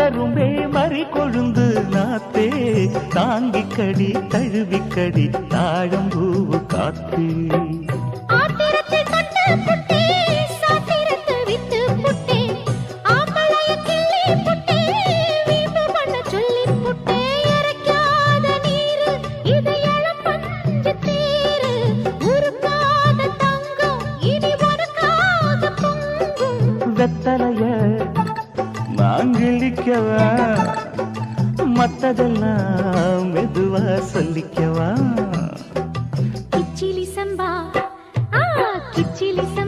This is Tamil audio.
கரும்பே மறி கொழுந்து நாத்தே தாங்கிக்கடி தழுவிக்கடி தாழம்பூவு காத்தே வெத்தலைய நான் கிழிக்கவா மத்ததெல்லாம் மெதுவா சொல்லிக்கவா கிச்சிலி சம்பா கிச்சிலி சம்பா